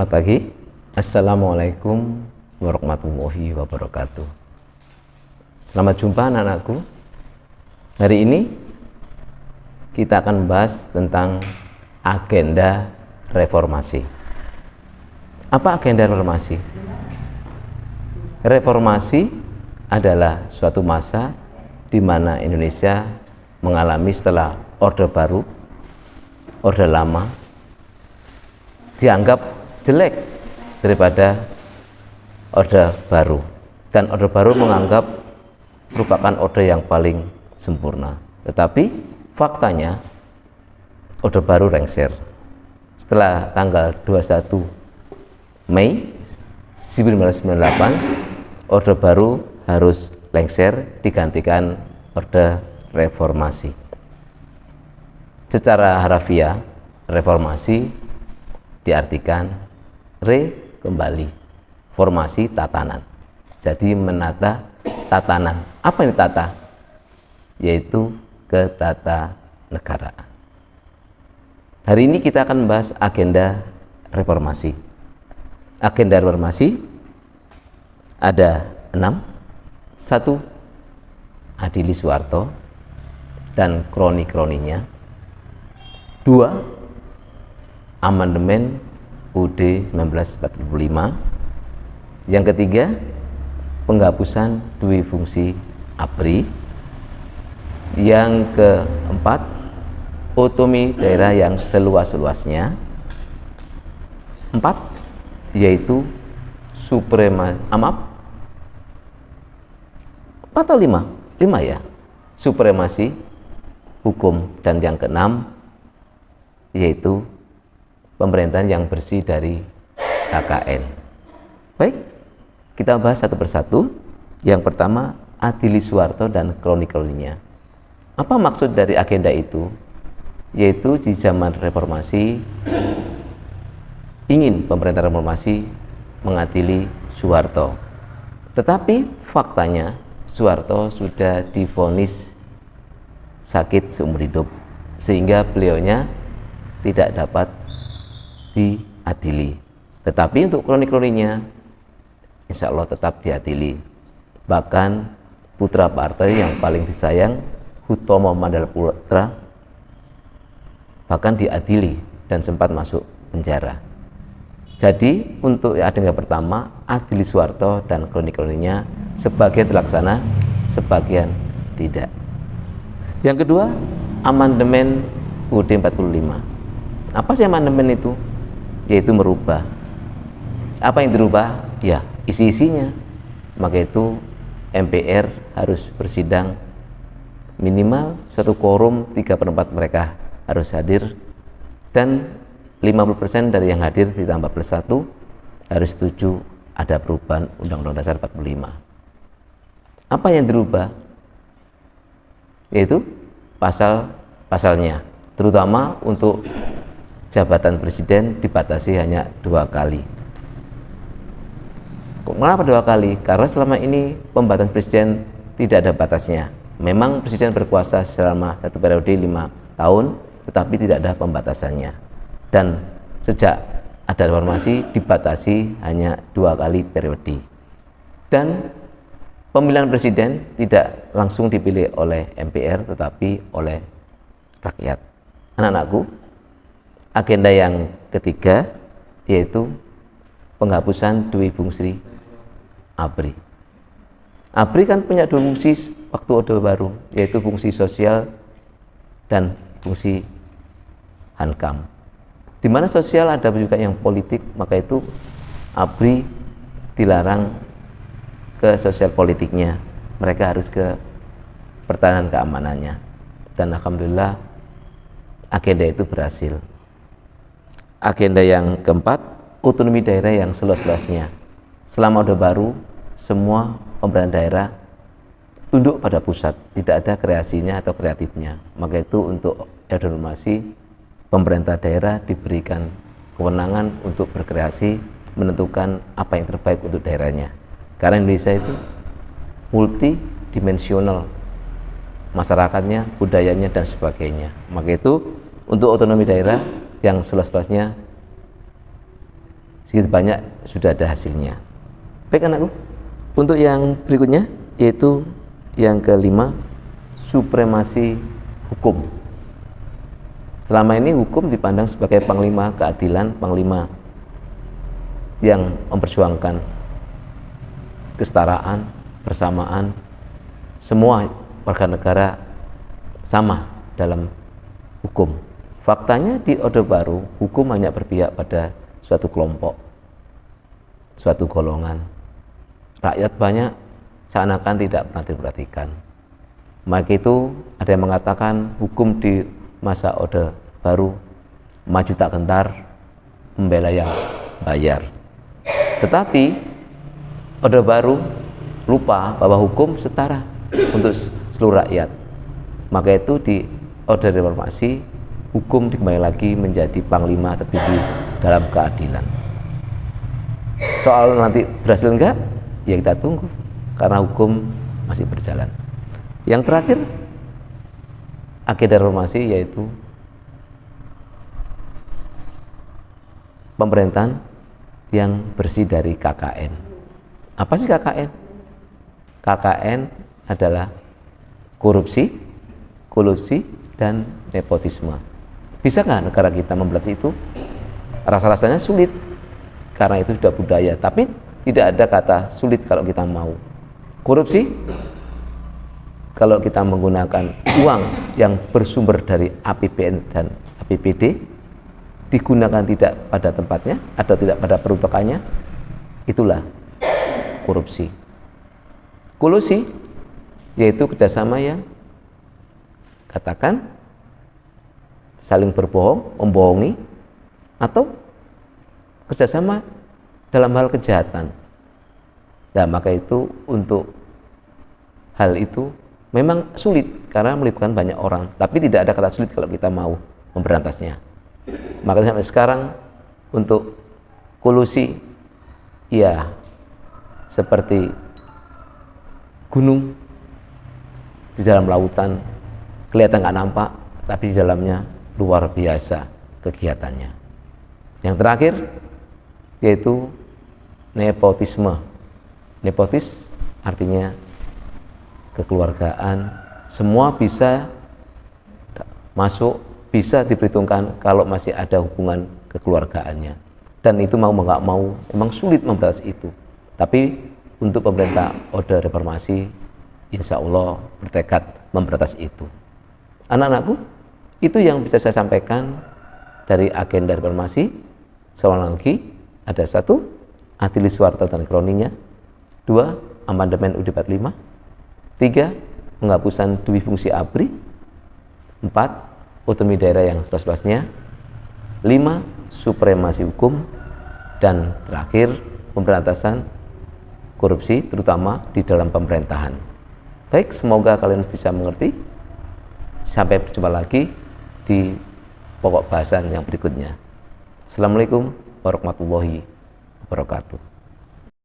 Selamat pagi. Assalamualaikum warahmatullahi wabarakatuh. Selamat jumpa anak-anakku. Hari ini kita akan membahas tentang agenda reformasi. Apa agenda reformasi? Reformasi adalah suatu masa di mana Indonesia mengalami setelah Orde Baru, Orde Lama dianggap jelek daripada Orde Baru, dan Orde Baru menganggap merupakan orde yang paling sempurna. Tetapi faktanya Orde Baru lengser. Setelah tanggal 21 Mei 1998, Orde Baru harus lengser digantikan Orde Reformasi. Secara harafiah, reformasi diartikan kembali, formasi tatanan. Jadi menata tatanan. Apa yang ditata? Yaitu ketatanegaraan. Hari ini kita akan membahas agenda reformasi. Agenda reformasi ada 6. 1. Adili Suharto dan kroni-kroninya. 2. Amandemen UUD 1945. Yang ketiga, penghapusan dui fungsi ABRI. Yang keempat, otonomi daerah yang seluas-luasnya. 4, yaitu supremasi, 4 atau 5? 5 ya, supremasi hukum. Dan yang keenam, yaitu pemerintahan yang bersih dari KKN. Baik, kita bahas satu persatu. Yang pertama, Adili Suharto dan kroni-kroninya. Apa maksud dari agenda itu? Yaitu di zaman reformasi ingin pemerintah reformasi mengadili Soeharto. Tetapi faktanya Soeharto sudah divonis sakit seumur hidup, sehingga beliaunya tidak dapat diadili. Tetapi untuk kroni-kroninya insya Allah tetap diadili. Bahkan putra partai yang paling disayang, Hutomo Mandalaputra, bahkan diadili dan sempat masuk penjara. Jadi untuk agenda pertama, Adili Suharto dan kroni-kroninya, sebagian terlaksana, sebagian tidak. Yang kedua, amandemen UUD 45. Apa sih amandemen itu? Yaitu merubah. Apa yang dirubah? Ya, isi-isinya. Maka itu MPR harus bersidang minimal satu quorum 3/4 mereka harus hadir, dan 50% dari yang hadir ditambah plus 1 harus setuju ada perubahan Undang-Undang Dasar 45. Apa yang dirubah? Yaitu pasal-pasalnya, terutama untuk jabatan presiden dibatasi hanya 2 kali. Kenapa 2 kali? Karena selama ini pembatasan presiden tidak ada batasnya. Memang presiden berkuasa selama 1 periode 5 tahun, tetapi tidak ada pembatasannya. Dan sejak ada reformasi dibatasi hanya 2 kali periode. Dan pemilihan presiden tidak langsung dipilih oleh MPR, tetapi oleh rakyat. Anak-anakku, agenda yang ketiga yaitu penghapusan dui fungsi ABRI. ABRI kan punya 2 fungsi waktu Orde Baru, yaitu fungsi sosial dan fungsi Hankam. Di mana sosial ada juga yang politik, maka itu ABRI dilarang ke sosial politiknya. Mereka harus ke pertahanan keamanannya. Dan alhamdulillah agenda itu berhasil. Agenda yang keempat, otonomi daerah yang seluas-luasnya. Selama Orde Baru, semua pemerintahan daerah tunduk pada pusat, tidak ada kreasinya atau kreatifnya. Maka itu untuk reformasi, pemerintah daerah diberikan kewenangan untuk berkreasi, menentukan apa yang terbaik untuk daerahnya. Karena Indonesia itu multidimensional, masyarakatnya, budayanya, dan sebagainya. Maka itu untuk otonomi daerah yang seluas-luasnya segitu banyak sudah ada hasilnya. Baik anakku, untuk yang berikutnya yaitu yang kelima, supremasi hukum. Selama ini hukum dipandang sebagai panglima keadilan, panglima yang memperjuangkan kesetaraan, persamaan, semua warga negara sama dalam hukum. Faktanya di Orde Baru, hukum hanya berpihak pada suatu kelompok, suatu golongan. Rakyat banyak seakan-akan tidak pernah diperhatikan. Maka itu ada yang mengatakan hukum di masa Orde Baru maju tak gentar, membela yang bayar. Tetapi Orde Baru lupa bahwa hukum setara untuk seluruh rakyat. Maka itu di Orde Reformasi, hukum dikembali lagi menjadi panglima tertinggi dalam keadilan. Soal nanti berhasil enggak? Ya kita tunggu, karena hukum masih berjalan. Yang terakhir, agenda reformasi yaitu pemerintahan yang bersih dari KKN. Apa sih KKN? KKN adalah korupsi, kolusi, dan nepotisme. Bisa nggak negara kita memberantas itu? Rasa-rasanya sulit, karena itu sudah budaya. Tapi tidak ada kata sulit kalau kita mau. Korupsi, kalau kita menggunakan uang yang bersumber dari APBN dan APBD, digunakan tidak pada tempatnya atau tidak pada peruntukannya, itulah korupsi. Kolusi, yaitu kerjasama yang katakan saling berbohong, membohongi, atau kerjasama dalam hal kejahatan. Nah, maka itu untuk hal itu memang sulit karena melibatkan banyak orang, tapi tidak ada kata sulit kalau kita mau memberantasnya. Maka sampai sekarang untuk kolusi, ya seperti gunung di dalam lautan, kelihatan nggak nampak, tapi di dalamnya luar biasa kegiatannya. Yang terakhir yaitu nepotisme. Nepotis artinya kekeluargaan, semua bisa masuk, bisa diperhitungkan kalau masih ada hubungan kekeluargaannya. Dan itu mau nggak mau, memang sulit memberantas itu. Tapi untuk pemerintah Orde Reformasi, insya Allah bertekad memberantas itu. Anak-anakku, itu yang bisa saya sampaikan dari agenda reformasi. Seorang lagi, ada 1, Adili Soeharto dan kroninya. 2, amandemen UUD 45. 3, penghapusan dui fungsi ABRI. 4, otonomi daerah yang seluas-luasnya. 5, supremasi hukum. Dan terakhir, pemberantasan korupsi, terutama di dalam pemerintahan. Baik, semoga kalian bisa mengerti. Sampai berjumpa lagi di pokok bahasan yang berikutnya. Assalamualaikum warahmatullahi wabarakatuh.